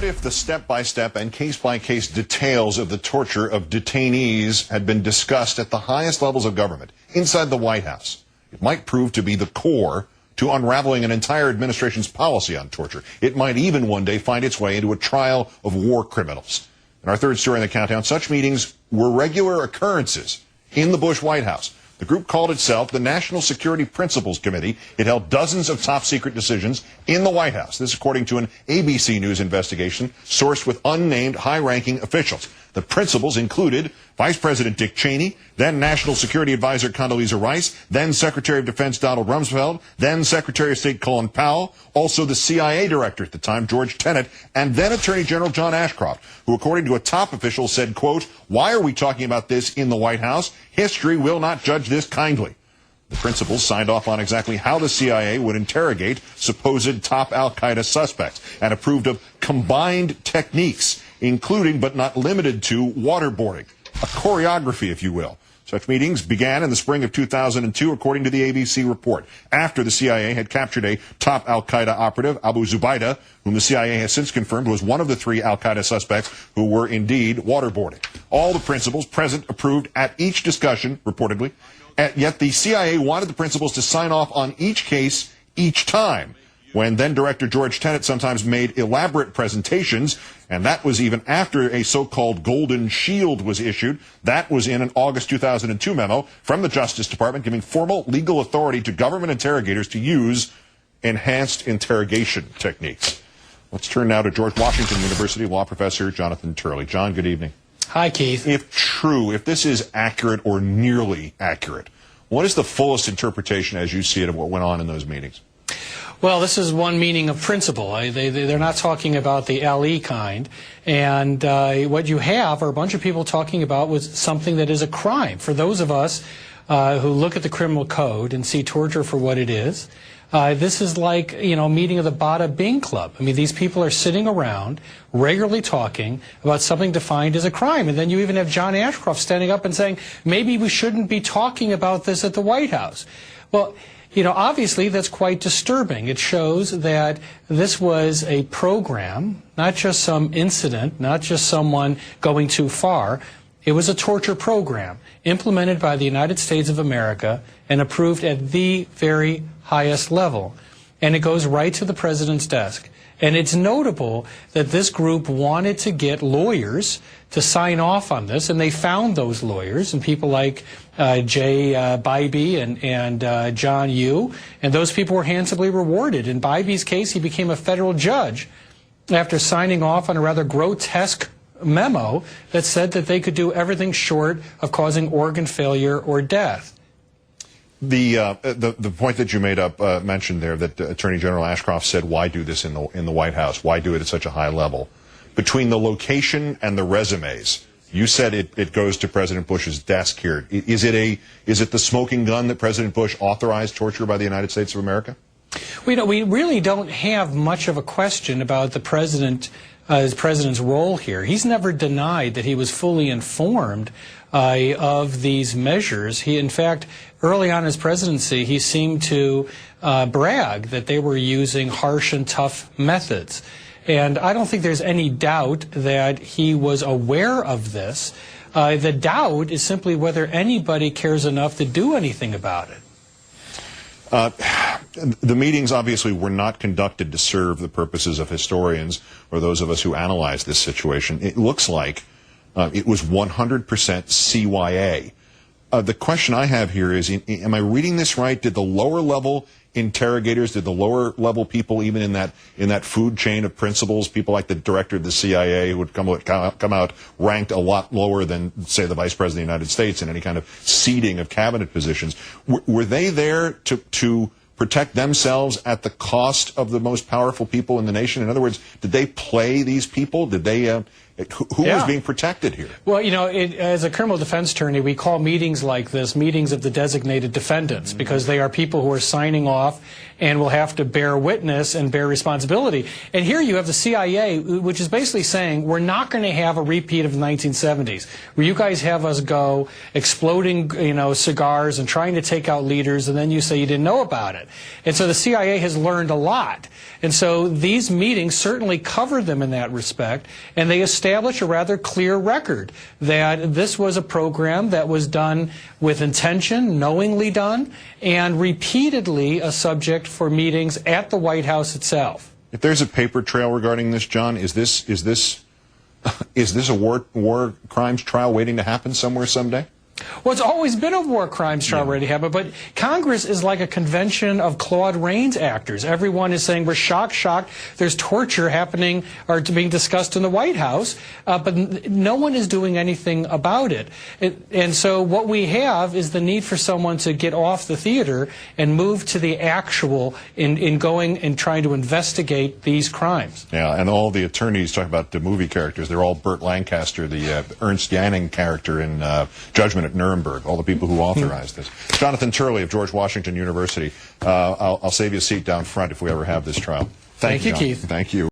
if the step-by-step and case-by-case details of the torture of detainees had been discussed at the highest levels of government, inside the White House? It might prove to be the core to unraveling an entire administration's policy on torture. It might even one day find its way into a trial of war criminals. In our third story in the countdown, such meetings were regular occurrences in the Bush White House. The group called itself the National Security Principles Committee. It held dozens of top-secret decisions in the White House. This according to an ABC News investigation sourced with unnamed high-ranking officials. The principals included Vice President Dick Cheney, then National Security Advisor Condoleezza Rice, then Secretary of Defense Donald Rumsfeld, then Secretary of State Colin Powell, also the CIA director at the time, George Tenet, and then Attorney General John Ashcroft, who, according to a top official, said, quote, "Why are we talking about this in the White House? History will not judge this kindly." The principals signed off on exactly how the CIA would interrogate supposed top al-Qaeda suspects and approved of combined techniques, including but not limited to waterboarding, a choreography, if you will. Such meetings began in the spring of 2002, according to the ABC report, after the CIA had captured a top al-Qaeda operative, Abu Zubaydah, whom the CIA has since confirmed was one of the 3 al-Qaeda suspects who were indeed waterboarding. All the principals present approved at each discussion, reportedly, yet the CIA wanted the principals to sign off on each case each time, when then-Director George Tenet sometimes made elaborate presentations, and that was even after a so-called Golden Shield was issued. That was in an August 2002 memo from the Justice Department giving formal legal authority to government interrogators to use enhanced interrogation techniques. Let's turn now to George Washington University law professor Jonathan Turley. John, good evening. Hi, Keith. If true, if this is accurate or nearly accurate, what is the fullest interpretation, as you see it, of what went on in those meetings? Well, this is one meaning of principle. They're not talking about the LE kind. And what you have are a bunch of people talking about was something that is a crime. For those of us who look at the criminal code and see torture for what it is, this is like, a meeting of the Bada Bing Club. I mean, these people are sitting around regularly talking about something defined as a crime. And then you even have John Ashcroft standing up and saying, maybe we shouldn't be talking about this at the White House. Well, obviously that's quite disturbing. It shows that this was a program, not just some incident, not just someone going too far. It was a torture program implemented by the United States of America and approved at the very highest level. And it goes right to the president's desk. And it's notable that this group wanted to get lawyers to sign off on this, and they found those lawyers, and people like Jay Bybee and John Yoo, and those people were handsomely rewarded. In Bybee's case, he became a federal judge after signing off on a rather grotesque memo that said that they could do everything short of causing organ failure or death. The point that you made up mentioned there that Attorney General Ashcroft said, why do this in the White House? Why do it at such a high level? Between the location and the resumes, you said it goes to President Bush's desk here. Is it the smoking gun that President Bush authorized torture by the United States of America? We really don't have much of a question about the president's role here. He's never denied that he was fully informed of these measures. In fact, early on in his presidency, he seemed to brag that they were using harsh and tough methods. And I don't think there's any doubt that he was aware of this. The doubt is simply whether anybody cares enough to do anything about it. The meetings obviously were not conducted to serve the purposes of historians or those of us who analyze this situation. It looks like it was 100% CYA. The question I have here is, am I reading this right? Did the lower level interrogators, did the lower level people even in that food chain of principals, people like the director of the CIA who would come out ranked a lot lower than, say, the Vice President of the United States in any kind of seating of cabinet positions, were they there to protect themselves at the cost of the most powerful people in the nation? In other words, did they play these people? Did they Who Yeah. is being protected here? Well, you know, as a criminal defense attorney, we call meetings like this meetings of the designated defendants because they are people who are signing off and will have to bear witness and bear responsibility. And here you have the CIA, which is basically saying we're not going to have a repeat of the 1970s, where you guys have us go exploding, you know, cigars and trying to take out leaders, and then you say you didn't know about it. And so the CIA has learned a lot. And so these meetings certainly cover them in that respect, and they establish a rather clear record that this was a program that was done with intention, knowingly done, and repeatedly a subject for meetings at the White House itself. If there's a paper trail regarding this, John, is this a war crimes trial waiting to happen somewhere someday? Well, it's always been a war crimes trial ready to happen, but Congress is like a convention of Claude Rains actors. Everyone is saying we're shocked. There's torture happening or being discussed in the White House, but no one is doing anything about it. And so what we have is the need for someone to get off the theater and move to the actual in going and trying to investigate these crimes. Yeah, and all the attorneys talk about the movie characters. They're all Burt Lancaster, the Ernst Yanning character in Judgment at Nuremberg, all the people who authorized this. Jonathan Turley of George Washington University. I'll save you a seat down front if we ever have this trial. Thank you, John. Keith. Thank you.